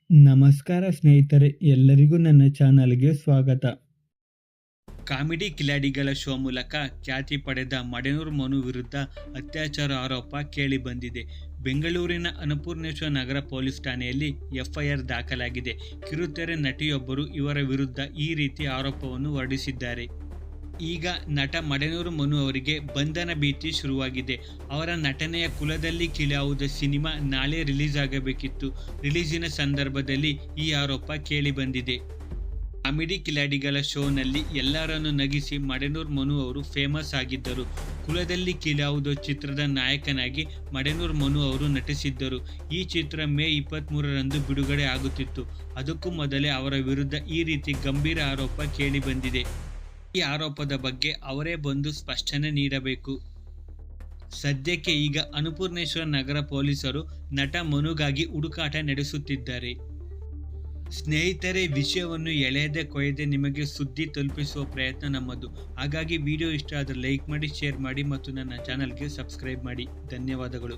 ನಮಸ್ಕಾರ ಸ್ನೇಹಿತರೆ, ಎಲ್ಲರಿಗೂ ನನ್ನ ಚಾನಲ್ಗೆ ಸ್ವಾಗತ. ಕಾಮಿಡಿ ಕಿಲಾಡಿಗಳ ಶೋ ಮೂಲಕ ಖ್ಯಾತಿ ಪಡೆದ ಮಡೆನೂರು ಮನು ವಿರುದ್ಧ ಅತ್ಯಾಚಾರ ಆರೋಪ ಕೇಳಿಬಂದಿದೆ. ಬೆಂಗಳೂರಿನ ಅನ್ನಪೂರ್ಣೇಶ್ವರ ನಗರ ಪೊಲೀಸ್ ಠಾಣೆಯಲ್ಲಿ ಎಫ್ಐಆರ್ ದಾಖಲಾಗಿದೆ. ಕಿರುತೆರೆ ನಟಿಯೊಬ್ಬರು ಇವರ ವಿರುದ್ಧ ಈ ರೀತಿ ಆರೋಪವನ್ನು ಹೊರಡಿಸಿದ್ದಾರೆ. ಈಗ ನಟ ಮಡೆನೂರು ಮನು ಅವರಿಗೆ ಬಂಧನ ಭೀತಿ ಶುರುವಾಗಿದೆ. ಅವರ ನಟನೆಯ ಕುಲದಲ್ಲಿ ಕಿಲಾವುದ ಸಿನಿಮಾ ನಾಳೆ ರಿಲೀಸ್ ಆಗಬೇಕಿತ್ತು. ರಿಲೀಸಿನ ಸಂದರ್ಭದಲ್ಲಿ ಈ ಆರೋಪ ಕೇಳಿಬಂದಿದೆ. ಕಾಮಿಡಿ ಕಿಲಾಡಿಗಳ ಶೋನಲ್ಲಿ ಎಲ್ಲರನ್ನು ನಗಿಸಿ ಮಡೆನೂರು ಮನು ಅವರು ಫೇಮಸ್ ಆಗಿದ್ದರು. ಕುಲದಲ್ಲಿ ಕಿಲಾವುದೋ ಚಿತ್ರದ ನಾಯಕನಾಗಿ ಮಡೆನೂರು ಮನು ಅವರು ನಟಿಸಿದ್ದರು. ಈ ಚಿತ್ರ ಮೇ 23ರಂದು ಬಿಡುಗಡೆ ಆಗುತ್ತಿತ್ತು. ಅದಕ್ಕೂ ಮೊದಲೇ ಅವರ ವಿರುದ್ಧ ಈ ರೀತಿ ಗಂಭೀರ ಆರೋಪ ಕೇಳಿಬಂದಿದೆ. ಈ ಆರೋಪದ ಬಗ್ಗೆ ಅವರೇ ಬಂದು ಸ್ಪಷ್ಟನೆ ನೀಡಬೇಕು. ಸದ್ಯಕ್ಕೆ ಈಗ ಅನ್ನಪೂರ್ಣೇಶ್ವರ ನಗರ ಪೊಲೀಸರು ನಟ ಮನುಗಾಗಿ ಹುಡುಕಾಟ ನಡೆಸುತ್ತಿದ್ದಾರೆ. ಸ್ನೇಹಿತರೆ, ವಿಷಯವನ್ನು ಎಳೆಯದೆ ಕೊಯ್ಯದೆ ನಿಮಗೆ ಸುದ್ದಿ ತಲುಪಿಸುವ ಪ್ರಯತ್ನ ನಮ್ಮದು. ಹಾಗಾಗಿ ವಿಡಿಯೋ ಇಷ್ಟ ಆದರೆ ಲೈಕ್ ಮಾಡಿ, ಶೇರ್ ಮಾಡಿ ಮತ್ತು ನನ್ನ ಚಾನಲ್ಗೆ ಸಬ್ಸ್ಕ್ರೈಬ್ ಮಾಡಿ. ಧನ್ಯವಾದಗಳು.